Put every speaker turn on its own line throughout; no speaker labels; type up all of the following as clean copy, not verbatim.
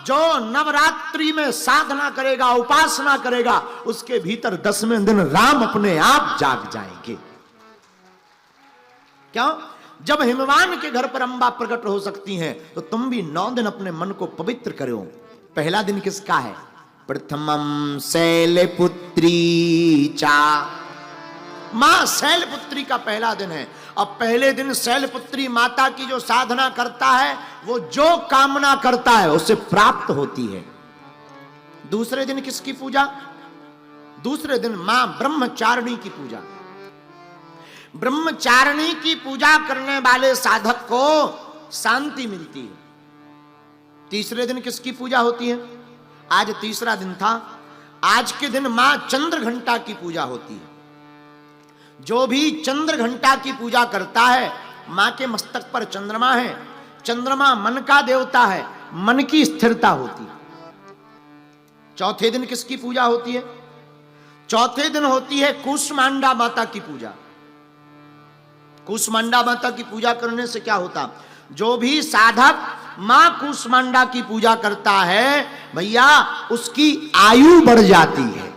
जो नवरात्रि में साधना करेगा, उपासना करेगा, उसके भीतर 10वें दिन राम अपने आप जाग जाएंगे। क्यों? जब हिमवान के घर पर अम्बा प्रकट हो सकती हैं, तो तुम भी 9 दिन अपने मन को पवित्र करो। पहला दिन किसका है? प्रथमम शैलपुत्री चा, मां शैलपुत्री का पहला दिन है। अब पहले दिन शैलपुत्री माता की जो साधना करता है, वो जो कामना करता है उसे प्राप्त होती है। दूसरे दिन किसकी पूजा? दूसरे दिन मां ब्रह्मचारिणी की पूजा। ब्रह्मचारिणी की पूजा करने वाले साधक को शांति मिलती है। तीसरे दिन किसकी पूजा होती है? आज तीसरा दिन था। आज के दिन मां चंद्रघंटा की पूजा होती है। जो भी चंद्र घंटा की पूजा करता है, मां के मस्तक पर चंद्रमा है। चंद्रमा मन का देवता है, मन की स्थिरता होती है। चौथे दिन किसकी पूजा होती है? चौथे दिन होती है कूष्मांडा माता की पूजा। कूष्मांडा माता की पूजा करने से क्या होता? जो भी साधक मां कूष्मांडा की पूजा करता है, भैया उसकी आयु बढ़ जाती है,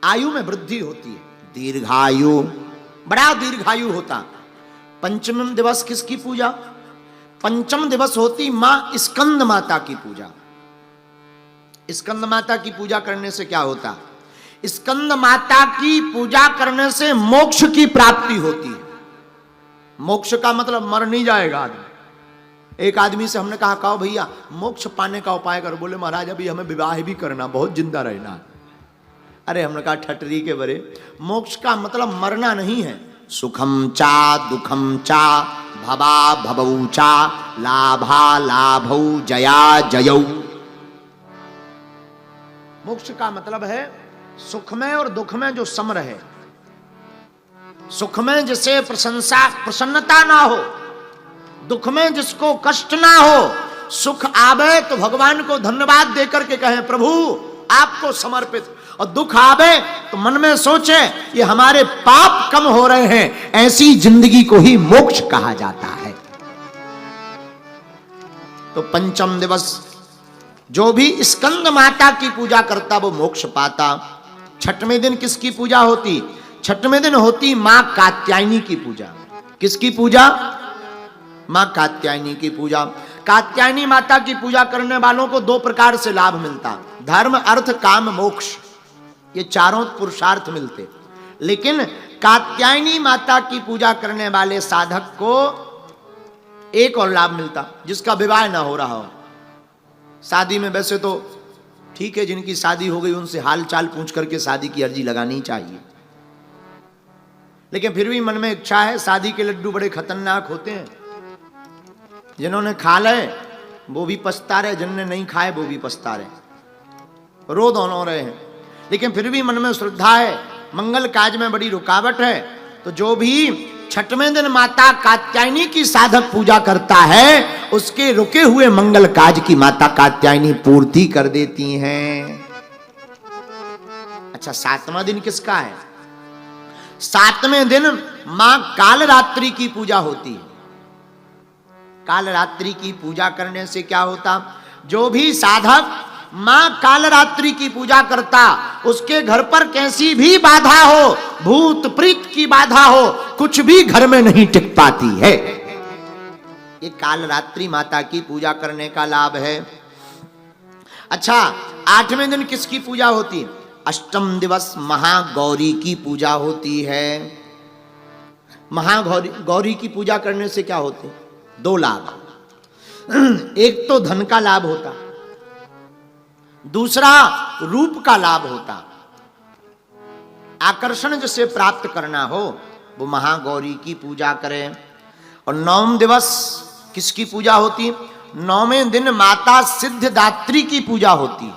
आयु में वृद्धि होती है, दीर्घायु, बड़ा दीर्घायु होता। पंचम दिवस किसकी पूजा? पंचम दिवस होती मां स्कंद माता की पूजा। स्कंद माता की पूजा करने से क्या होता? स्कंद माता की पूजा करने से मोक्ष की प्राप्ति होती है। मोक्ष का मतलब मर नहीं जाएगा आदमी। एक आदमी से हमने कहा, कहो भैया मोक्ष पाने का उपाय करो। बोले महाराज अभी हमें विवाह भी करना, बहुत जिंदा रहना। अरे हमने कहा ठटरी के बरे, मोक्ष का मतलब मरना नहीं है। सुखम चा दुखम चा भवा भवौ चा लाभा लाभौ जया जयौ। मोक्ष का मतलब है सुख में और दुख में जो सम रहे। सुख में जिसे प्रसन्नता ना हो, दुख में जिसको कष्ट ना हो। सुख आवे तो भगवान को धन्यवाद देकर के कहे प्रभु आपको समर्पित, और दुख आवे तो मन में सोचे ये हमारे पाप कम हो रहे हैं। ऐसी जिंदगी को ही मोक्ष कहा जाता है। तो पंचम दिवस जो भी स्कंद माता की पूजा करता वो मोक्ष पाता। छठवें दिन किसकी पूजा होती? छठवें दिन होती मां कात्यायनी की पूजा। किसकी पूजा? मां कात्यायनी की पूजा। कात्यायनी माता की पूजा करने वालों को 2 प्रकार से लाभ मिलता, धर्म अर्थ काम मोक्ष, ये चारों पुरुषार्थ मिलते। लेकिन कात्यायनी माता की पूजा करने वाले साधक को एक और लाभ मिलता, जिसका विवाह ना हो रहा हो। शादी में वैसे तो ठीक है, जिनकी शादी हो गई उनसे हाल चाल पूछ करके शादी की अर्जी लगानी चाहिए, लेकिन फिर भी मन में इच्छा है। शादी के लड्डू बड़े खतरनाक होते हैं। जिन्होंने खा ले वो भी पछता रहे, जिन्होंने नहीं खाए वो भी पछता रहे, रो दोनों रहे हैं। लेकिन फिर भी मन में श्रद्धा है, मंगल काज में बड़ी रुकावट है। तो जो भी छठवें दिन माता कात्यायनी की साधक पूजा करता है, उसके रुके हुए मंगल काज की माता कात्यायनी पूर्ति कर देती हैं। अच्छा, 7वां दिन किसका है? 7वें दिन मां कालरात्रि की पूजा होती है। कालरात्रि की पूजा करने से क्या होता? जो भी साधक मां कालरात्रि की पूजा करता, उसके घर पर कैसी भी बाधा हो, भूत प्रीत की बाधा हो, कुछ भी घर में नहीं टिक पाती है। ये कालरात्रि माता की पूजा करने का लाभ है। अच्छा, 8वें दिन किसकी पूजा होती है? अष्टम दिवस महागौरी की पूजा होती है। महागौरी की पूजा करने से क्या होते? 2 लाभ। एक तो धन का लाभ होता, दूसरा रूप का लाभ होता। आकर्षण जिसे प्राप्त करना हो वो महागौरी की पूजा करें। और 9वें दिवस किसकी पूजा होती? 9वें दिन माता सिद्धदात्री की पूजा होती।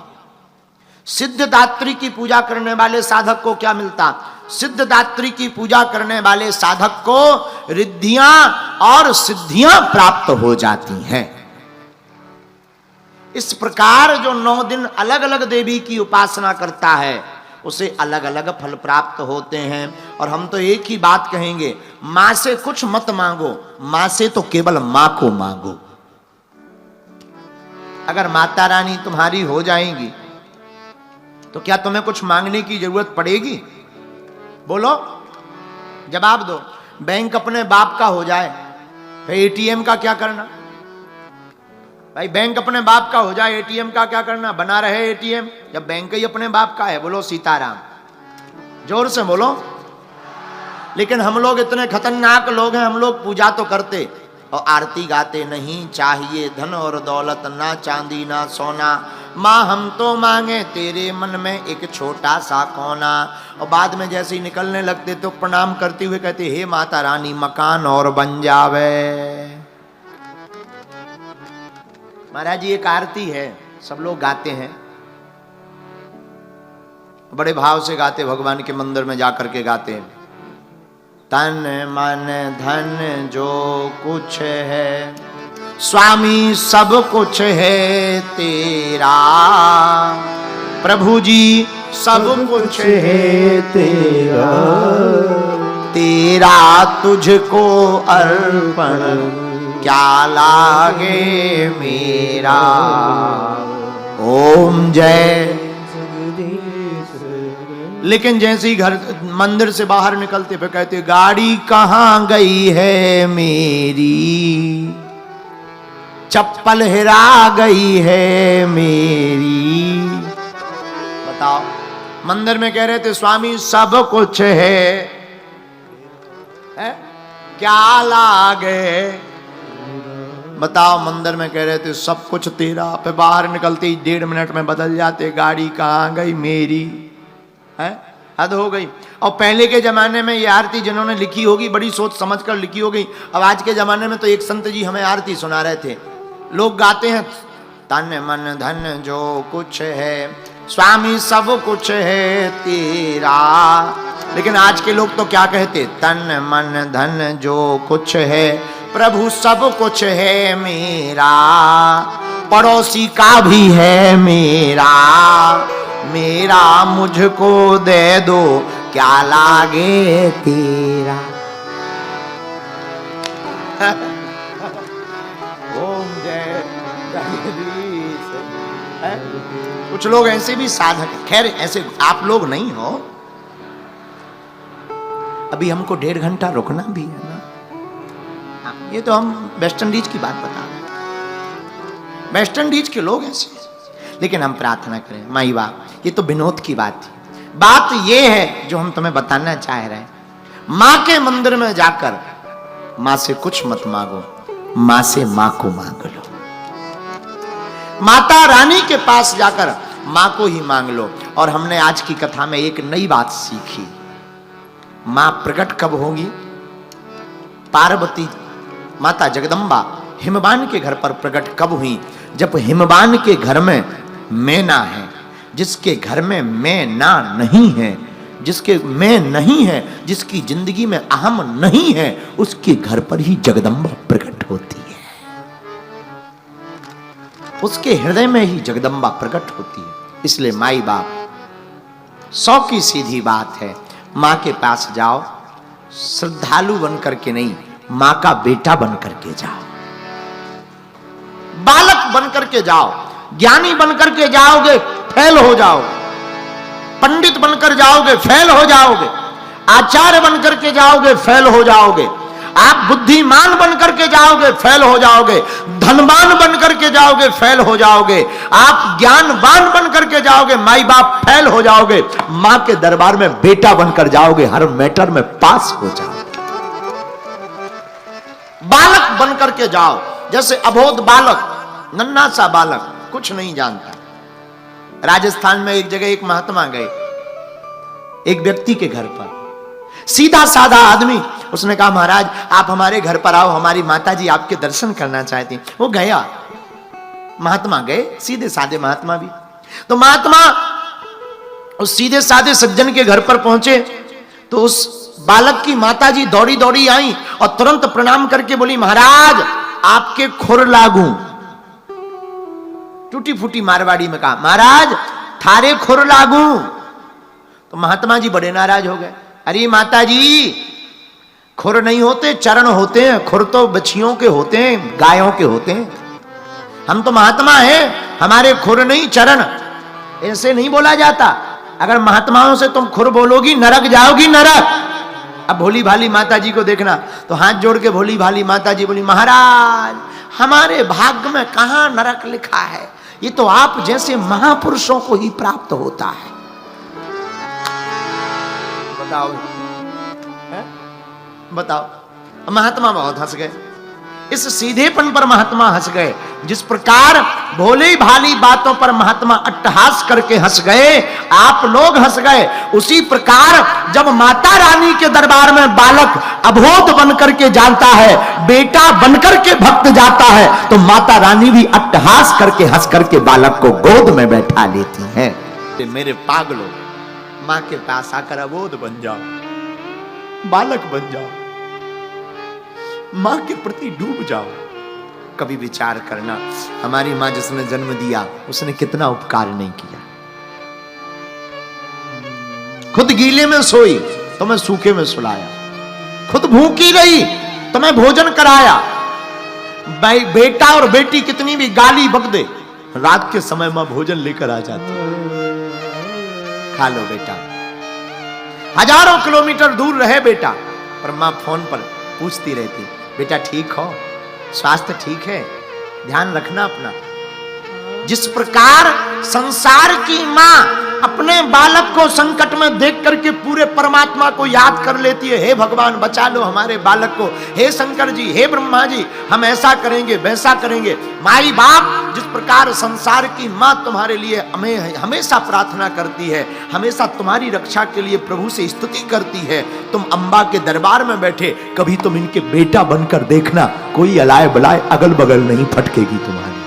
सिद्धदात्री की पूजा करने वाले साधक को क्या मिलता? सिद्धदात्री की पूजा करने वाले साधक को रिद्धियां और सिद्धियां प्राप्त हो जाती हैं। इस प्रकार जो 9 दिन अलग अलग देवी की उपासना करता है, उसे अलग अलग फल प्राप्त होते हैं। और हम तो एक ही बात कहेंगे, मां से कुछ मत मांगो, मां से तो केवल मां को मांगो। अगर माता रानी तुम्हारी हो जाएंगी तो क्या तुम्हें कुछ मांगने की जरूरत पड़ेगी? बोलो, जवाब दो। बैंक अपने बाप का हो जाए फिर एटीएम का क्या करना? भाई बैंक अपने बाप का हो जाए, एटीएम का क्या करना? बना रहे एटीएम जब बैंक ही अपने बाप का है। बोलो सीताराम, जोर से बोलो। लेकिन हम लोग इतने खतरनाक लोग हैं, हम लोग पूजा तो करते और आरती गाते, नहीं चाहिए धन और दौलत, ना चांदी ना सोना, माँ हम तो मांगे तेरे मन में एक छोटा सा कोना। और बाद में जैसे ही निकलने लगते तो प्रणाम करते हुए कहते, हे माता रानी मकान और बन जावे। महाराज जी एक आरती है, सब लोग गाते हैं, बड़े भाव से गाते, भगवान के मंदिर में जाकर के गाते हैं। तन मन धन जो कुछ है स्वामी सब कुछ है तेरा, प्रभु जी सब कुछ है तेरा, तेरा तुझको अर्पण क्या लागे मेरा। ओम जय। लेकिन जैसे ही घर मंदिर से बाहर निकलते फिर कहते, गाड़ी कहाँ गई है मेरी, चप्पल हिरा गई है मेरी। बताओ, मंदिर में कह रहे थे स्वामी सब कुछ है क्या लागे। बताओ, मंदिर में कह रहे थे सब कुछ तेरा, फिर बाहर निकलते ही 1.5 मिनट में बदल जाते, गाड़ी कहाँ गई मेरी। है हद हो गई। और पहले के जमाने में ये आरती जिन्होंने लिखी होगी बड़ी सोच समझ कर लिखी होगी। अब आज के जमाने में तो एक संत जी हमें आरती सुना रहे थे, लोग गाते हैं तन मन धन जो कुछ है स्वामी सब कुछ है तेरा। लेकिन आज के लोग तो क्या कहते, तन मन धन जो कुछ है प्रभु सब कुछ है मेरा, पड़ोसी का भी है मेरा, मेरा मुझको दे दो क्या लागे तेरा। ओम जय जगदीश। कुछ लोग ऐसे भी साधक, खैर ऐसे आप लोग नहीं हो। अभी हमको 1.5 घंटा रुकना भी है ना। ये तो हम वेस्ट इंडीज की बात बता रहे हैं, वेस्ट इंडीज के लोग ऐसे। लेकिन हम प्रार्थना करें माई बाप, ये तो विनोद की बात थी। बात ये है जो हम तुम्हें बताना चाह रहे हैं, माँ के मंदिर में जाकर माँ से कुछ मत मांगो, माँ से माँ को मांग लो। माता रानी के पास जाकर माँ को ही मांग लो। और हमने आज की कथा में एक नई बात सीखी, माँ प्रकट कब होगी? पार्वती माता जगदम्बा हिमवान के घर पर प्रकट कब हुई? जब हिमवान के घर में मैना है। जिसके घर में मैना नहीं है, जिसके मैं नहीं है, जिसकी जिंदगी में अहम नहीं है, उसके घर पर ही जगदम्बा प्रकट होती है। उसके हृदय में ही जगदम्बा प्रकट होती है। इसलिए माई बाप 100 की सीधी बात है, माँ के पास जाओ, श्रद्धालु बन करके नहीं, माँ का बेटा बन करके जाओ, बालक बन करके जाओ। ज्ञानी बन करके जाओगे फेल हो जाओगे, पंडित बनकर जाओगे फेल हो जाओगे, आचार्य बन करके जाओगे फेल हो जाओगे, आप बुद्धिमान बन करके जाओगे फेल हो जाओगे, धनवान बन करके जाओगे फेल हो जाओगे, आप ज्ञानवान बन करके जाओगे, माई बाप फेल हो जाओगे। मां के दरबार में बेटा बनकर जाओगे, हर मैटर में पास हो जाओगे। बालक बन करके जाओ, जैसे अबोध बालक, नन्हा सा बालक, कुछ नहीं जानता। राजस्थान में एक जगह एक महात्मा गए एक व्यक्ति के घर पर, सीधा साधा आदमी। उसने कहा महाराज आप हमारे घर पर आओ, हमारी माता जी आपके दर्शन करना चाहती। वो गया, महात्मा गए, सीधे साधे महात्मा भी। तो महात्मा उस सीधे साधे सज्जन के घर पर पहुंचे तो उस बालक की माता जी दौड़ी दौड़ी आई और तुरंत प्रणाम करके बोली, महाराज आपके खुर लागू। टूटी फूटी मारवाड़ी में कहा, महाराज थारे खुर लागू। तो महात्मा जी बड़े नाराज हो गए। अरे माता जी खुर नहीं होते, चरण होते हैं। खुर तो बछियों के होते हैं, गायों के होते हैं। हम तो महात्मा हैं, हमारे खुर नहीं चरण। ऐसे नहीं बोला जाता। अगर महात्माओं से तुम खुर बोलोगी नरक जाओगी, नरक। अब भोली भाली माता जी को देखना, तो हाथ जोड़ के भोली भाली माता जी बोली, महाराज हमारे भाग्य में कहां नरक लिखा है, ये तो आप जैसे महापुरुषों को ही प्राप्त होता है। बताओ है? बताओ। महात्मा बहुत हंस गए, इस सीधेपन पर महात्मा हंस गए। जिस प्रकार भोली भाली बातों पर महात्मा अट्टहास करके हंस गए, आप लोग हंस गए। उसी प्रकार जब माता रानी के दरबार में बालक अबोध बनकर के जाता है, बेटा बनकर के भक्त जाता है, तो माता रानी भी अट्टहास करके हंस करके बालक को गोद में बैठा लेती हैं। मेरे पागलों, मां के पास आकर अबोध बन जाओ, बालक बन जाओ, मां के प्रति डूब जाओ। कभी विचार करना, हमारी मां जिसने जन्म दिया उसने कितना उपकार नहीं किया। खुद गीले में सोई तो मैं सूखे में सुलाया, खुद भूखी रही तो मैं भोजन कराया। बेटा और बेटी कितनी भी गाली बक दे, रात के समय मां भोजन लेकर आ जाती, खा लो बेटा। हजारों किलोमीटर दूर रहे बेटा, पर मां फोन पर पूछती रहती, बेटा ठीक हो, स्वास्थ्य ठीक है, ध्यान रखना अपना। जिस प्रकार संसार की मां अपने बालक को संकट में देख करके पूरे परमात्मा को याद कर लेती है, हे भगवान बचा लो हमारे बालक को, हे शंकर जी, हे ब्रह्मा जी, हम ऐसा करेंगे वैसा करेंगे। माई बाप जिस प्रकार संसार की मां तुम्हारे लिए हमें हमेशा प्रार्थना करती है, हमेशा तुम्हारी रक्षा के लिए प्रभु से स्तुति करती है, तुम अम्बा के दरबार में बैठे कभी तुम इनके बेटा बनकर देखना, कोई अलाय बलाय अगल बगल नहीं फटकेगी तुम्हारी।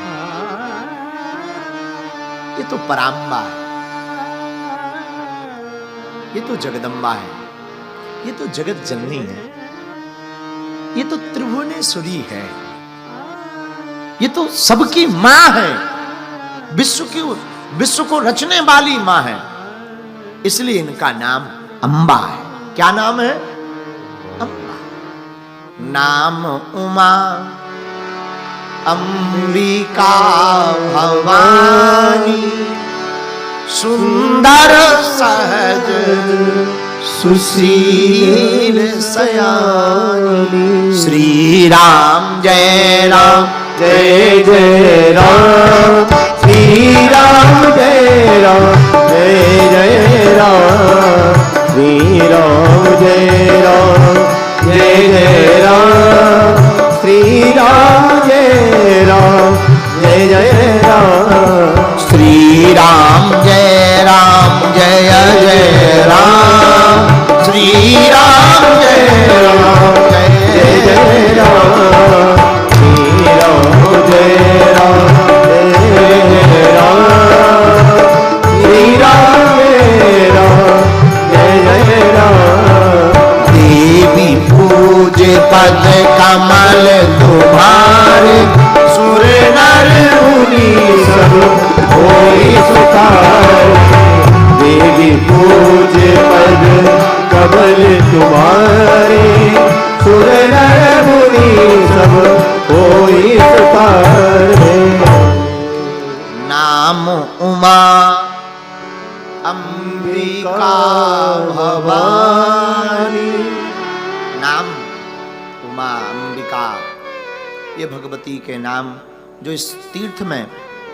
ये तो पराम्बा है, ये तो जगदम्बा है, ये तो जगत जननी है, ये तो त्रिभुवनेश्वरी है, ये तो सबकी मां है, विश्व को रचने वाली मां है। इसलिए इनका नाम अम्बा है। क्या नाम है? अम्बा। नाम उमा अंबिका भवानी, सुंदर सहज सुशील सयानी। श्री राम जय राम जय जय राम, श्री राम जय राम जय जय राम, श्री राम जय राम जय जय राम, श्री राम जय राम जय जय राम, श्री राम जय राम जय जय राम, श्री राम जय राम जय जय राम, श्री राम जय राम जय जय राम, श्री राम जय राम जय जय राम। देवी पूज्य पद कमल तुम्हारे, सुर नर मुनि सब होई सुखारे। देवी पूज्य पद कमल तुम्हारे, सुर नर मुनि सब होई सुखारे। नाम उमा अंबिका भवानी। नाम उमा अंबिका, ये भगवती के नाम जो इस तीर्थ में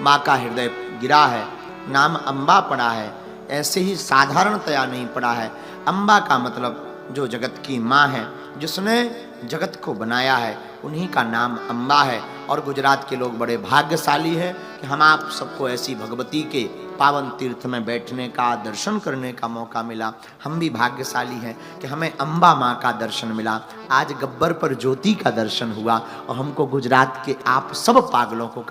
माँ का हृदय गिरा है, नाम अम्बा पड़ा है, ऐसे ही साधारणतया नहीं पड़ा है। अम्बा का मतलब जो जगत की माँ है, जिसने जगत को बनाया है, उन्हीं का नाम अम्बा है। और गुजरात के लोग बड़े भाग्यशाली हैं कि हम आप सबको ऐसी भगवती के पावन तीर्थ में बैठने का, दर्शन करने का मौका मिला। हम भी भाग्यशाली हैं कि हमें अम्बा माँ का दर्शन मिला। आज गब्बर पर ज्योति का दर्शन हुआ और हमको गुजरात के आप सब पागलों को